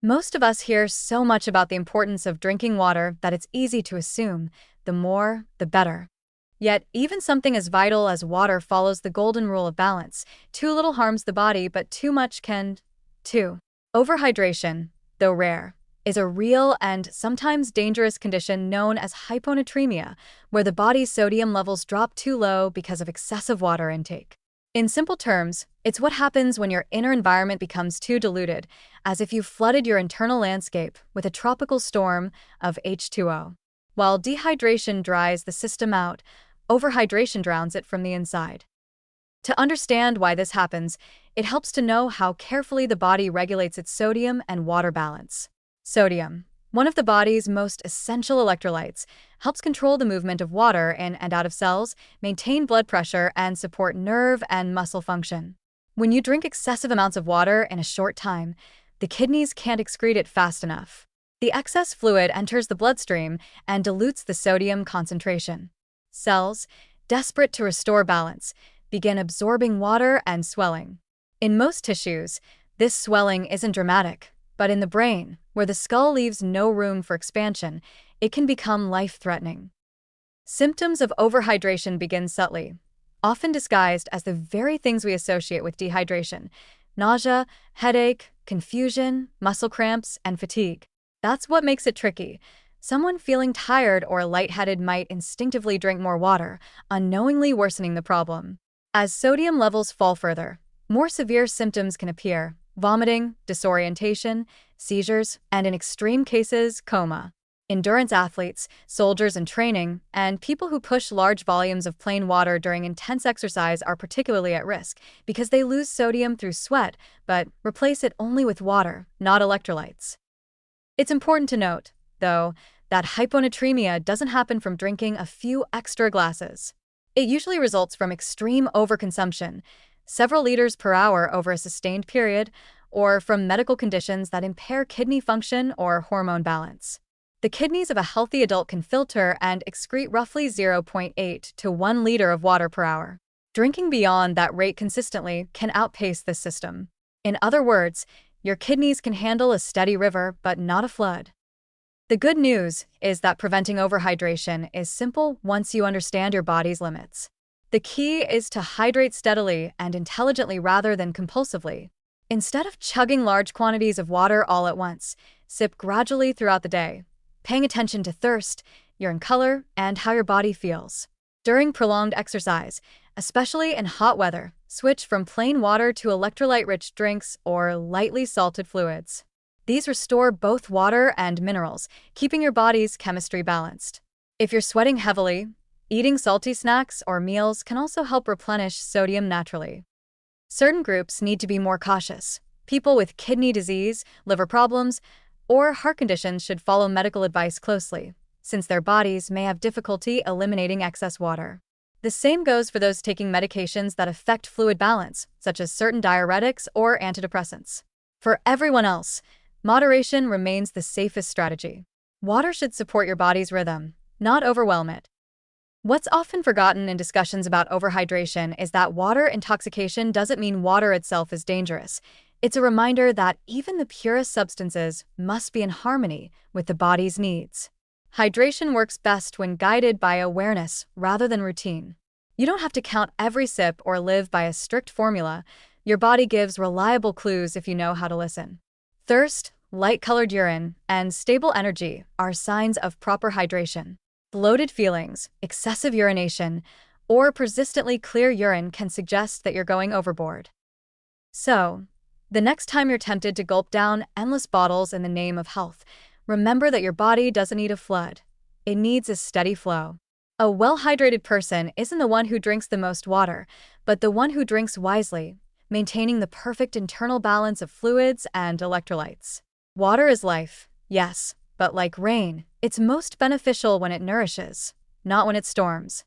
Most of us hear so much about the importance of drinking water that it's easy to assume the more, the better. Yet, even something as vital as water follows the golden rule of balance. Too little harms the body, but too much can, too. Overhydration, though rare, is a real and sometimes dangerous condition known as hyponatremia, where the body's sodium levels drop too low because of excessive water intake. In simple terms, it's what happens when your inner environment becomes too diluted, as if you've flooded your internal landscape with a tropical storm of H2O. While dehydration dries the system out, overhydration drowns it from the inside. To understand why this happens, it helps to know how carefully the body regulates its sodium and water balance. Sodium, one of the body's most essential electrolytes, helps control the movement of water in and out of cells, maintain blood pressure, and support nerve and muscle function. When you drink excessive amounts of water in a short time, the kidneys can't excrete it fast enough. The excess fluid enters the bloodstream and dilutes the sodium concentration. Cells, desperate to restore balance, begin absorbing water and swelling. In most tissues, this swelling isn't dramatic, but in the brain, where the skull leaves no room for expansion, it can become life-threatening. Symptoms of overhydration begin subtly, often disguised as the very things we associate with dehydration: nausea, headache, confusion, muscle cramps, and fatigue. That's what makes it tricky. Someone feeling tired or lightheaded might instinctively drink more water, unknowingly worsening the problem. As sodium levels fall further, more severe symptoms can appear: vomiting, disorientation, seizures, and in extreme cases, coma. Endurance athletes, soldiers in training, and people who push large volumes of plain water during intense exercise are particularly at risk because they lose sodium through sweat but replace it only with water, not electrolytes. It's important to note, though, that hyponatremia doesn't happen from drinking a few extra glasses. It usually results from extreme overconsumption, several liters per hour over a sustained period, or from medical conditions that impair kidney function or hormone balance. The kidneys of a healthy adult can filter and excrete roughly 0.8 to 1 liter of water per hour. Drinking beyond that rate consistently can outpace this system. In other words, your kidneys can handle a steady river, but not a flood. The good news is that preventing overhydration is simple once you understand your body's limits. The key is to hydrate steadily and intelligently rather than compulsively. Instead of chugging large quantities of water all at once, sip gradually throughout the day, paying attention to thirst, urine color, and how your body feels. During prolonged exercise, especially in hot weather, switch from plain water to electrolyte-rich drinks or lightly salted fluids. These restore both water and minerals, keeping your body's chemistry balanced. If you're sweating heavily, eating salty snacks or meals can also help replenish sodium naturally. Certain groups need to be more cautious. People with kidney disease, liver problems, or heart conditions should follow medical advice closely, since their bodies may have difficulty eliminating excess water. The same goes for those taking medications that affect fluid balance, such as certain diuretics or antidepressants. For everyone else, moderation remains the safest strategy. Water should support your body's rhythm, not overwhelm it. What's often forgotten in discussions about overhydration is that water intoxication doesn't mean water itself is dangerous. It's a reminder that even the purest substances must be in harmony with the body's needs. Hydration works best when guided by awareness rather than routine. You don't have to count every sip or live by a strict formula. Your body gives reliable clues if you know how to listen. Thirst, light-colored urine, and stable energy are signs of proper hydration. Bloated feelings, excessive urination, or persistently clear urine can suggest that you're going overboard. So, the next time you're tempted to gulp down endless bottles in the name of health, remember that your body doesn't need a flood. It needs a steady flow. A well-hydrated person isn't the one who drinks the most water, but the one who drinks wisely, maintaining the perfect internal balance of fluids and electrolytes. Water is life, yes, but like rain, it's most beneficial when it nourishes, not when it storms.